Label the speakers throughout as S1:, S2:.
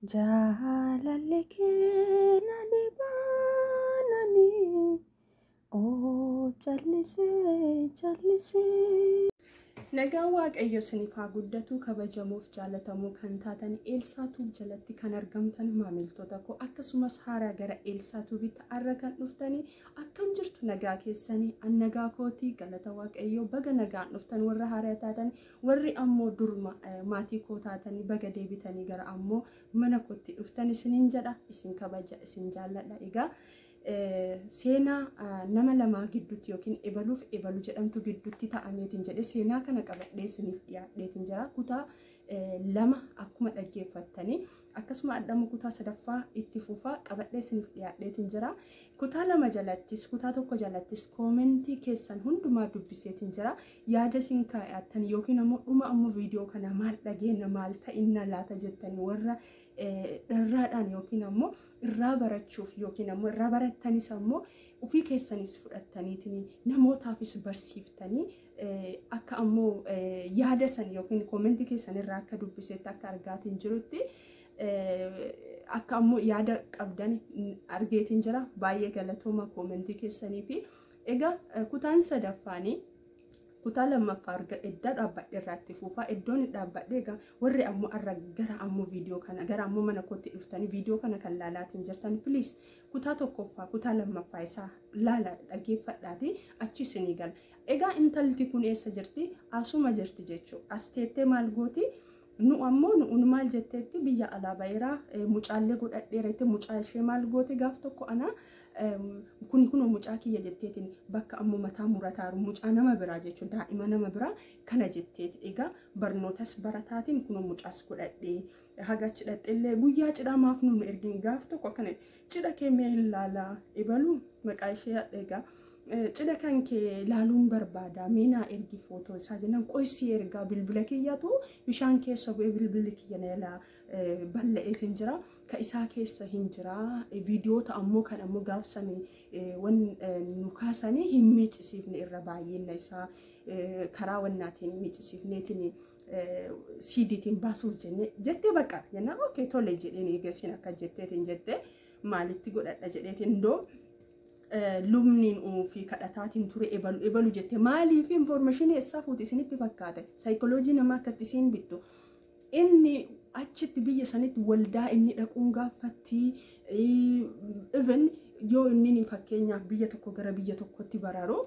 S1: Jaalalli kee nani baanani callisee callisee. Nagaan Waaqayyo isiniif haa guddatu. Kabajamuuf jaalatamuu kan taatan Eelsaatuub jalatti kan argamtan maamiltoota koo akkasumas haaraa gara Eelsaatuubitti arra kan dhuftanii akkam jirtu nagaa keessanii an nagaa kootii galata Waaqayyo baga nagaan dhuftan warra haaraa taatan warri ammoo durma maatii koo taatanii baga deebitanii gara ammoo mana kootti dhuftan isiniin jedha isin kabaja isin jaalladha. Egaa seenaa nama lamaa gidduutti yookiin ebaluuf ebalu jedhamtu gidduutti ta'ameetiin jedhe seenaa kana qabadhee isiniif dhiyaadheetiin jira. Kutaa lama akkuma dhaggeeffattanii akkasuma addamu kutaa sadaffaa itti fufaa qabadhee isiniif dhiyaadheetiin jira. Kutaa lama jalattis kutaa tokko jalattis koomentii keessan hundumaa dubbiseetiin jira. Yaada isin kaa'attan yookiin ammoo dhuma ammoo viidiyoo kana maal dhageenya maal ta'inna laata jettanii warra dharraadhaan yookiin ammoo irraa barachuuf yookiin ammoo irraa barattanis ammoo ofii keessanis fudhattaniitiin namootaafis barsiiftanii akka ammoo yaada san yookiin koomentii keessan irraa akka dubbisetti akka argaatiin jirutti akka ammoo yaada qabdan argeetiin jira. Baay'ee galatooma koomentii keessanii fi egaa kutaan sadaffaanii kutaa lammaffaa arga edda dhaabbadhe irratti fuufaa iddoon dhaabbadhe egaa warri ammoo arra gara ammoo viidiyoo kana gara ammoo mana kootti dhuftanii viidiyoo kana kan laalaatiin jirtan please kutaa tokkoffaa kutaa lammaffaa isaa laala dhaggeeffadhaati achi isinii gala. Egaa intalti kun eessa jirti? Asuma jirti jechuudha. As teettee maal gooti? Nu ammoo nu maal jetteetti biyya alaa baay'eeraa mucaallee godhadheeretti mucaa ishee maal goote gaaf tokko ana kun mucaa kiyya jetteetiin bakka ammoo mataa murataaru mucaa nama biraa jechuudha daa'ima nama biraa kana jetteeti. Egaa barnootas barataatiin kun mucaas godhadhee haga cidhaxxillee guyyaa cidhaa maaf nu ergin gaaf tokko kana cidha keemee hin laalaa ebaluu maqaa ishee egaa cidha kan kee laaluun barbaada meenaa ergi footoo isaa jennaan qoysii ergaa bilbila kiyyatu bishaan keessa bu'ee bilbilli kiyya neelaa bal'eetiin jira ka isaa keessa hin jira viidiyoota ammoo kan ammoo gaafsanii wan nu kaasanii hin miicisiifne irra baay'inna isaa karaa wannaatiin miicisiifneetiin siidiitiin baasuuf jenne jettee baqa jennaan okay tole jedheen eegasiin akka jetteetiin jette maalitti godhadha jedheetiin ndoo lumniin fi kadhataatiin ture ebalu jette maaliif information eessaa fuuti isinitti fakkaate saayikooloojii namaa akkatti isiin bittu inni achitti biyya sanitti waldaa inni dhaquun gaafatti even yoo inni fakkeenyaaf biyya tokko gara biyya tokkotti baraaroo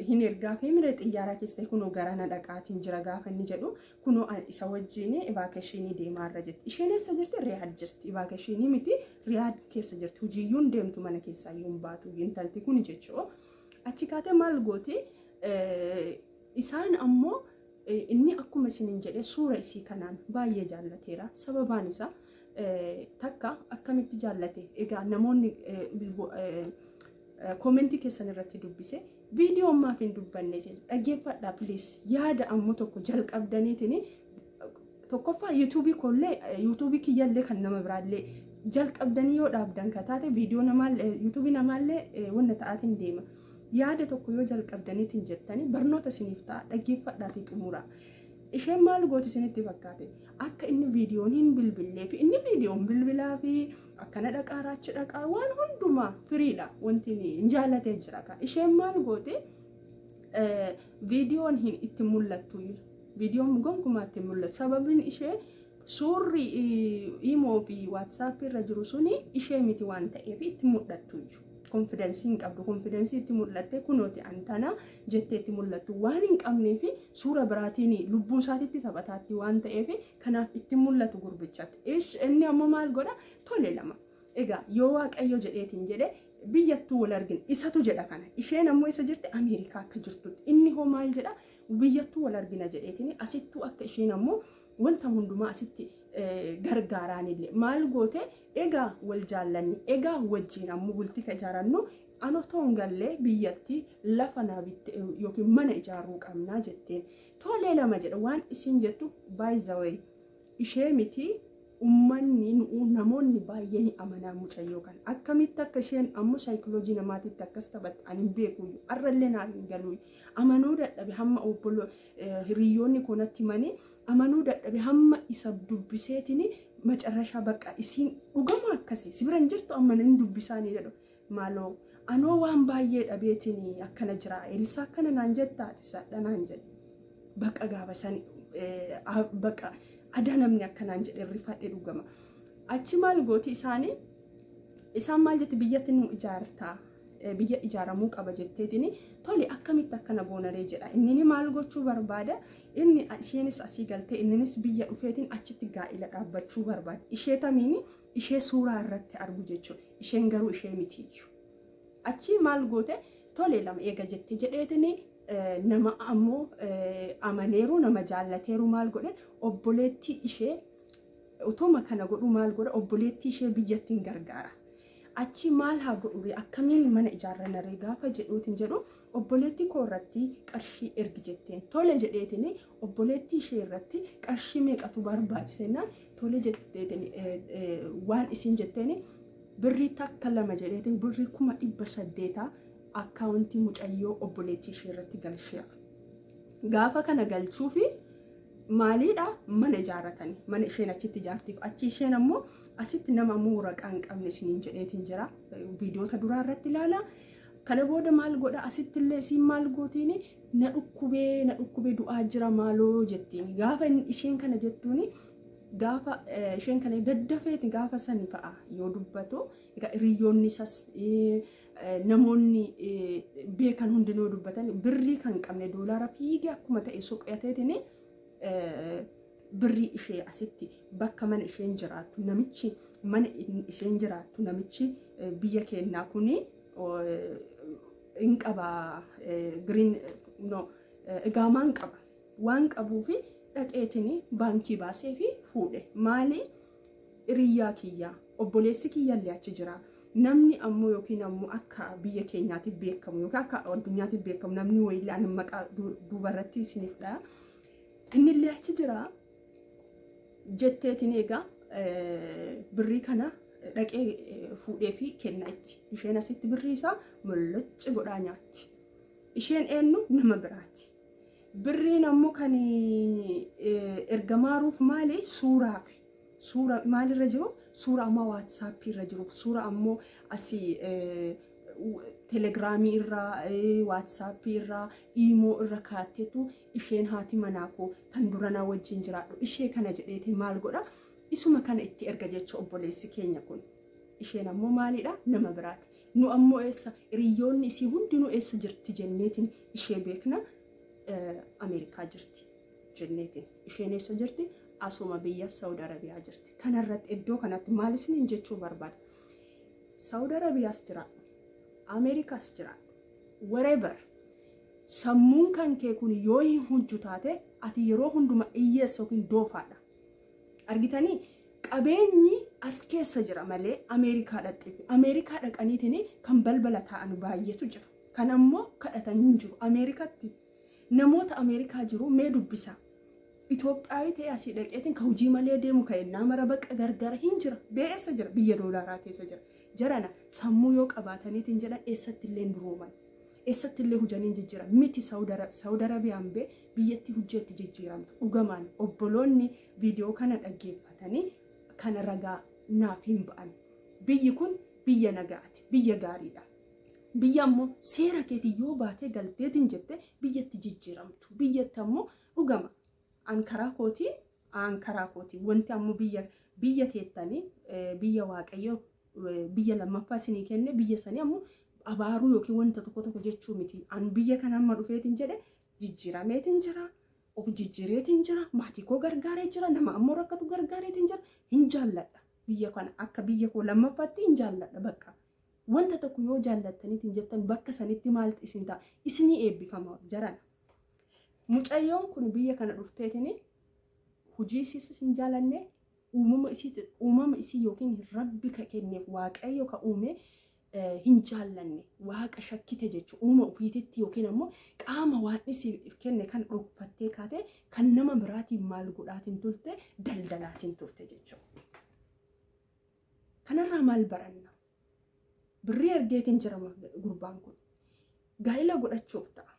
S1: hin ergaa fi mire xiyyaara keessa kunoo gara na dhaqaatiin jira gaafa inni jedhu kunoo isa wajjin evaakashinii deemaarra jetti. Isheen eessa jirti? Riyaad jirti. Evaakashinii miti Riyaad keessa jirti. Hojiiyyuun deemtu mana keessaa yoon baatu intalti kun jechuudha. Achi kaatee maal gooti? Isaan ammoo inni akkuma isiniin jedhee suura isii kanaan baay'ee jaallateera. Sababaan isaa takka akkamitti jaallate? Egaa namoonni koomentii keessan irratti dubbise viidiyoo ammaaf hin dubbanne jedhe dhaggeeffadhaa please yaada ammoo tokko jalqabdaniitiin tokkoffaa yuutuubii kollee yuutuubii kiyyallee kan nama biraallee jalqabdanii yoo dhaabdan kataate viidiyoo namaallee yuutuubii namaallee wanta ta'aatiin deema yaada tokko yoo jalqabdaniitiin jettanii barnoota isiniif ta'a dhaggeeffadhaatii xumura. Isheen maal gooti isinitti fakkaate akka inni viidiyoon hin bilbilee fi inni viidiyoon bilbilaa fi akkana dhaqaaraachi dhaqaa waan hundumaa firiidha wanti hin jaallatee jira ka isheen maal goote viidiyoon hin itti mul'attu viidiyoon gonkumaa itti mul'atu sababiin ishee suurri imoo fi waatsaap irra jiru suni ishee miti waan ta'eef itti mul'attu konfidensiin qabdu konfidensii itti mul'atte kunooti antana jettee itti mul'attu waan hin qabnee fi suura biraatiin lubbuu isaatiitti taphataatti waan ta'eef kanaaf itti mul'atu gurbichatti. Inni ammoo maal godha tole lama egaa yoo Waaqayyo jedheetiin jedhe biyyattuu wal argina isatu jedha kana isheen ammoo isa jirti Ameerikaa akka jirtutti inni hoo maal jedha biyyattuu wal argina jedheetiin asittuu akka isheen ammoo wanta hundumaa asitti gargaaraanillee maal goote egaa wal jaallanni egaa wajjin ammoo bultii ijaarannu anotoon gallee biyyatti lafa naabitti yookiin mana ijaaruu qabnaa jetteen tolee lama jedha waan isin jettu by the way ishee miti ummanni namoonni baay'een amanaa mucayyoo kan akkamitti akka isheen ammoo saayikooloojii namaatitti akkas taphatte ani beeku arrallee naa hin galu amanuu dadhabe hamma obbolo hiriyoonni konatti mani amanuu dadhabe hamma isa dubbiseetini macarrashaa bakka isiin dhugama akkasii sibiran jirtu amma inni dubbisaanii jedhu maaloo anoo waan baay'ee dhabeetiin akkana jira Elsaa akkana naan jettaati sadha naan jedhe bakka gaafa san bakka ada namni akkanaan jedhe rifadhe dhugama achi maal gooti isaan maal jetti biyyatti nu ijaartaa biyya ijaaramuu qaba jetteetini tole akkamitti akkana boonaree jedha inni maal gochuu barbaada inni isheenis asii galtee inninis biyya dhufeetiin achitti gaa'ila dhaabbachuu barbaada ishee tamiini ishee suuraa irratti argu jechuudha isheen garuu ishee mitiiyyu achi maal goote tole lama eega jettee jedheetini nama ammoo amaneeru nama jaallateeru maal godhe obboleettii ishee utuma kana godhu maal godhe obboleettii ishee biyyattiin gargaara achi maal haa godhu akkamiin mana ijaarranaree gaafa jedhuutiin jedhu obboleettii koo irratti qarshii ergi jetteen tole jedheetini obboleettii ishee irratti qarshii meeqatu barbaachisena tole jetteetini waan isin jetteeni birrii takka lama jedheetiin birrii 800 akkaawuntii mucayyoo obboleettii ishee irratti galcheef gaafa kana galchuufi maaliidha mana ijaarratanii mana isheen achitti ijaartiif achi isheen ammoo asitti nama muuraqaan qabne isiniin jedheetiin jira viidiyoota duraa irratti ilaala kana booda maal godha asitti illee isiin maal gootiini na dhukkubee du'aa jira maaloo jettiin gaafa isheen kana jettuuni gaafa isheen kana daddafeeti gaafa sani fa'a yoo dubbatu egaa hiriyoonni isas namoonni beekan hundinuu dubbatan birrii kan qabne doolaara fiigee akkuma ta'e soqateetini birrii ishee asitti bakka mana isheen jiraattu namichi mana isheen jiraattu namichi biyya keenyaa kuni in qaba green no egaamaan qaba waan qabuufi dhaqeetini baankii baasee fi fuudhe maali hiriyaa kiyya obboleessi kiyya illee achi jira namni ammoo yookiin ammoo akka biyya keenyaatti beekamu yookiin akka addunyaatti beekamu namni wayillee ani maqaa dubarratti isiniif dha inni illee achi jira jetteetiin egaa birrii kana dhaqee fuudhee fi kenna itti isheen asitti birrii isaa mul'achi godhaa nyaatti isheen eenyu nama biraati birriin ammoo kan ergamaaruuf maali suura maalirra jiru suura ammoo WhatsApp irra jiru suura ammoo asii Telegramii irraa WhatsApp irraa imo irra kaatteetu isheen haati manaakoo tan duranaa wajjin jiraadhu ishee kana jedheeti maal godha isuma kana itti erga jecha obboleessi keenya kun isheen ammoo maalidha nama biraati nu ammoo eessa hiriyoonni isii hundinuu eessa jirti jenneetiin ishee beekna Ameerikaa jirti jenneetiin isheen eessa jirti asuma biyya Saudi Arabiyaa jirti kanarratti iddoo kanatti maal isiniin jechuu barbaada Saudi Arabiyaas jira Ameerikaas jira wherever sammuun kan kee kun yoo hin hojju taate ati yeroo hunduma iyyeessa yookiin doofaadha argitanii qabeenyi as keessa jira malee Ameerikaa dhaqaniitiin kan balbala taa'an baay'eetu jira kan ammoo kadhatan hin jiru Ameerikaatti namoota Ameerikaa jiru mee dubbisa Itoophiyaa ta'e asii dhaqeetiin ka hojii malee deemu ka'ennaa mara bakka gargara hin jira beessa jira biyya doolaaraa keessa jira jarana sammuu yoo qabaataniitiin jedhan eessatti illee durooman eessatti illee hojaniin jijjiira miti Saudi Arabiyaan bee biyyatti hojjetti jijjiiramtu dhugamaan obboloonni viidiyoo kana dhaggeeffatanii kana ragaa naaf hin ba'an biyyi kun biyya nagaati biyya gaariidha biyya ammoo seera keetii yoo baatee galteetiin jette biyyatti jijjiiramtu biyyatti ammoo dhugama ankaraa kootii wanti ammoo biyya teettanii biyya waaqayyoo biyya lammaffaa isinii kenne biyya sanii ammoo abaaruu yookiin wanta tokko jechuu miti an biyya kana amma dhufeetiin jedhe jijjiirameetiin jira of jijjiireetiin jira maatii koo gargaaree jira nama ammoo rakkatu gargaareetiin jira hin jaalladha biyya kana akka biyya koo lammaffaatti hin jaalladha bakka wanta tokko yoo jaallattaniitiin jettan bakka sanitti maalti isin ta'a isinii eebbifama jarana mucayyoon kun biyya kana dhufteetiin hojii isiis hin jaalanne uumama isii yookiin rabbi ka kenneef waaqayyo ka uume hin jaallanne waaqa shakkite jechu uuma ofiititti yookiin ammoo qaama waan isii kenne kan dhokfattee kaate kan nama biraatiin maal godhaatiin turte daldalaatiin turte jechuudha kanarraa maal baranna birrii ergeetiin jirama gurbaan kun gaa'ila godhachuuf ta'a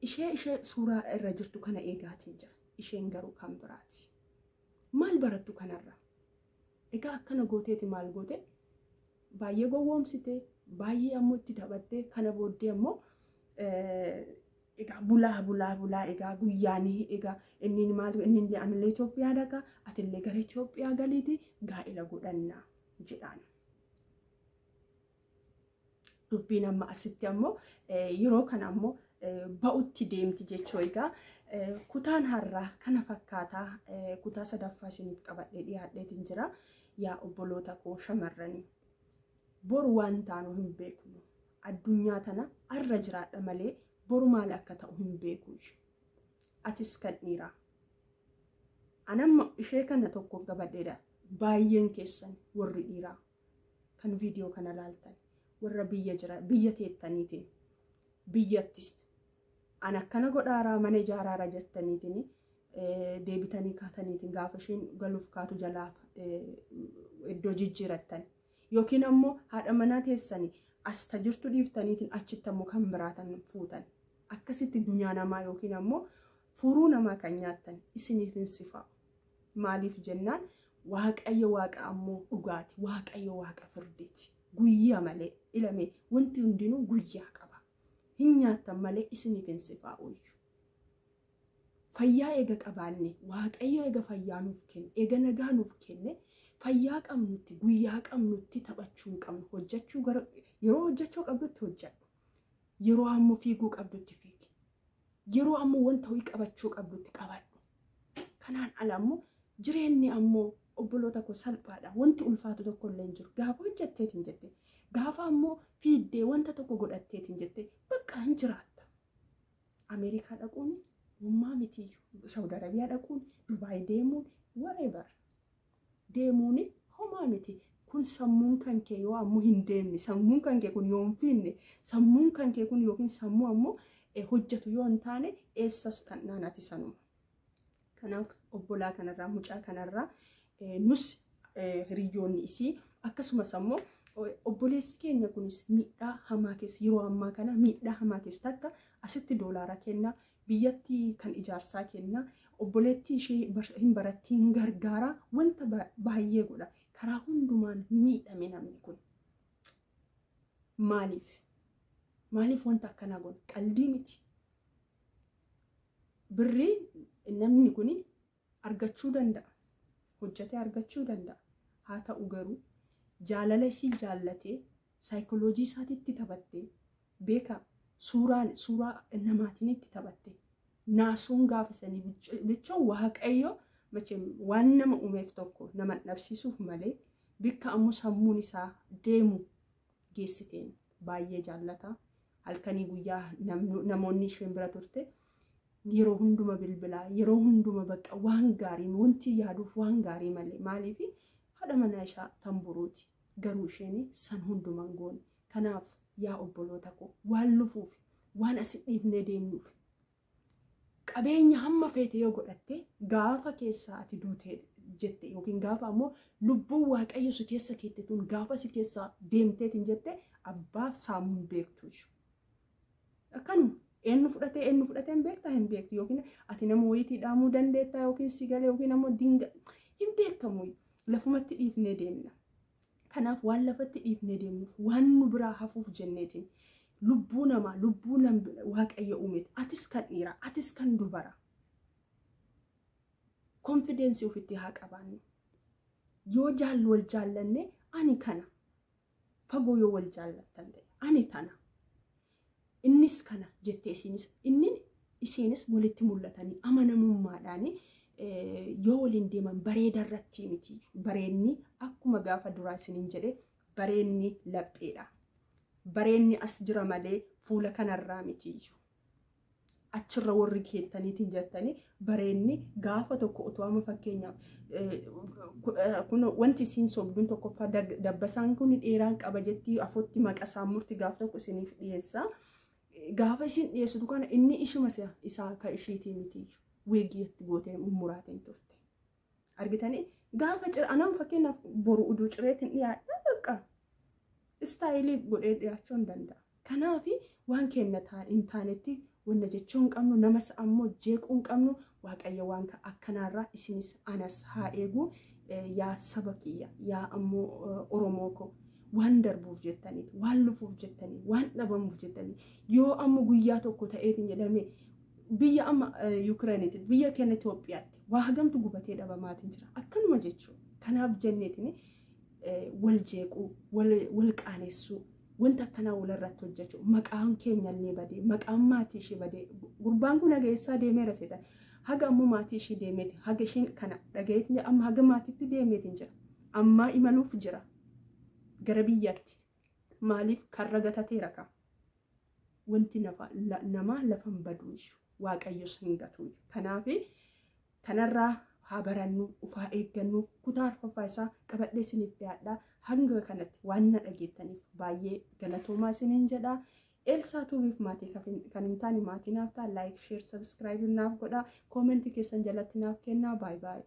S1: ishee suuraa irra jirtu kana eegaatiin jira isheen garuu kan biraati maal barattu kanarra Egaa akkana gooteeti maal goote baay'ee gowwoomsite baay'ee ammoo itti taphatte kana booddee ammoo egaa bulaa egaa guyyaanii egaa inni maal inni anillee Itoophiyaa dhaqa atillee gara Itoophiyaa galiiti gaa'ela godhannaa jedhaan. Dubbiin amma asitti ammoo yeroo kana ammoo ba'utti deemti jechuu egaa kutaan har'aa kana fakkaataa kutaa sadaffaa isiniif qabadhee dhiyaadheetiin jira. Yaa obboloota koo shamarranii boru waan taanu hin beeknu addunyaa tana arra jiraadha malee boru maal akka ta'u hin beeku. Atis kan dhiiraa anamma ishee kana tokko qabadheedha. Baay'een keessan warri dhiiraa kan viidiyoo kana laaltan warra biyya teettaniitiin biyyattis an akkana godhaaraa mana ijaaraara jettaniitiin deebitanii kaataniitiin gaafa isheen galuuf kaatu jalaaf iddoo jijjiirattan yookiin ammoo haadha manaa teessanii as tajirtu dhiiftaniitiin achitti ammoo kan biraatan fuutan akkasitti dunyaa namaa yookiin ammoo furuu namaa kan nyaattan isiniif hin sifaa'u. Maaliif jennaan waaqayyo waaqa ammoo dhugaati, waaqayyo waaqa firdiiti. Guyyaa malee ilame wanti hundinuu guyyaa qaba. Hin nyaattan malee isiniif hin sifaa'u. Fayyaa eega qabaanne waaqayyo eega fayyaa nuuf kenne eega nagaa nuuf kenne fayyaa qabnutti guyyaa qabnutti taphachuu hin qabnu hojjechuu yeroo hojjechuu qabdutti hojjedhu. Yeroo ammoo fiiguu qabdutti fiigi. Yeroo ammoo wanta ho'i qabachuu qabdutti qabadhu. Kanaan ala ammoo jireenyi ammoo obboloota koo salphaadha. Wanti ulfaatu tokko illee hin jiru. Gaafa hojjetteetiin jette gaafa ammoo fiiddee wanta tokko godhatteetiin jette bakka hin jiraatta. Ameerikaa dhaquun ummaa miti. Saudi Arabiyaa dhaquun Dubaay deemuun whatever deemuun homaa miti. Kun sammuun kan kee yoo ammoo hin deemne sammuun kan kee kun yoo hin fiinne sammuun kan kee kun yookiin sammuu ammoo hojjetu yoo hin taane eessas kan naanati sanuma. Kanaaf obbolaa kanarraa mucaa kanarraa nus hiriyoonni isii akkasumas ammoo obboleessi keenya kunis miidhaa hamaa keessa yeroo ammaa kana miidhaa hamaa keessa takka asitti doolaara kenna biyyatti kan ijaarsaa kenna obboleettii ishee hin baratti hin gargaara wanta baay'ee godha karaa hundumaan miidhame namni kun maaliif wanta akkanaa godha qaldii miti birrii namni kun argachuu danda'a hojjetee argachuu danda'a haa ta'u garuu jaalala isii jaallatee saayikooloojii isaatiitti taphattee beeka suuraa namaatiin itti taphattee naasuun gaafisanii jechuun waaqayyo waan nama uumeef tokko nama dhabsiisuuf malee bikka ammoo sammuun isaa deemu geessiteen baay'ee jaallata halkanii guyyaa namoonni isheen bira turte yeroo hunduma bilbilaa yeroo hunduma bakka waan gaarii wanti yaaduuf waan gaarii malee maaliif haadha manaa isaa tamburuuti garuu isheen san hundumaan goone. Kanaaf yaa obboloota koo waan lufuuf waan asi dhiifnee deemnuuf qabeenya hamma feete yoo godhatte gaafa keessaa ati duutee jette yookiin gaafa ammoo lubbuun waaqayyo si keessa keettetuun gaafa si keessaa deemteetiin jette abbaaf saamuun beektu. Akkanuma eenyu fudhatee hin beektaa hin beektu yookiin ati nama wayitii dhaamuu dandeettaa yookiin si galee yookiin ammoo dinga hin beekamu lafumatti dhiifnee deemna. Kanaaf waan lafatti dhiifnee deemnuuf waan nu biraa hafuuf jenneetiin lubbuu namaa lubbuu waaqayyo uumeeti atis kan dhiiraa atis kan dubara konfidensii ofitti haa qabaannu yoo wal jaallanne ani kana fagoo yoo wal jaallattan ta'e ani tana innis kana jettee isinis walitti mul'atanii amanamummaadhaanii yoo waliin deeman bareeda irratti miti bareenni akkuma gaafa duraa isiniin jedhe bareenni lapheedha bareenni as jira malee fuula kanarraa miti achirra warri keettaniitiin jettanii bareenni gaafa tokko utuu amma fakkeenyaaf kun wanti isiin sobduun tokkoffaa dabbasaan kun dheeraan qaba jettii afootti maqasaan murti gaafa tokko isiniif dhiyeessaa gaafa isiin dhiyeessitu kana inni ishuma isaa ka ishiitii miti weegiitti gootee muraatiin turte argitanii gaafa anam fakkeenyaaf boru uduu cireetiin dhiyaadha bakka istaayilii godhee dhiyaachuu hin danda'a. Kanaaf waan kenna hin taanetti wanna jechuu hin qabnu namas ammoo jeequu hin qabnu waaqayyo waan akkanaarraa isinis anas haa eegu yaa saba kiyya yaa ammoo Oromoo ko waan darbuuf jettanii waan lufuuf jettanii waan dhabamuuf jettanii yoo ammoo guyyaa tokko ta'eetiin jedhamee biyya amma Ukrainiiti biyya keenya Itoophiyaatti waa hagamtu gubatee dhabamaatiin jira akkanuma jechuudha. Kanaaf jenneetiin wal jeequu wal qaaneessuu wanta akkanaa walirratti hojjechuu maqaan keenyallee badee maqaan maatii ishee badee gurbaan kun hageessaa deemeera seetan haga ammoo maatii ishee deemeeti haga isheen kana dhagayeetiin amma haga maatiitti deemeetiin jira ammaa imaluuf jira gara biyyaatti maaliif karra gatateera ka wanti nama lafan baduu waaqayyos hin gatu. Kanaaf kanarraa haa barannu ufaa eeggannu kutaa arfaffaa isaa qabadhee isiniif dhiyaadha. Hanga kanatti waan na dhageettaniif baay'ee galatoomaa isiniin jedha. Elsaa Tuubiif maatii kan hin taane maatii naaf ta'a. Like, share, subscribe naaf godha. Comment keessan jalatti naaf kennaa. Bye bye.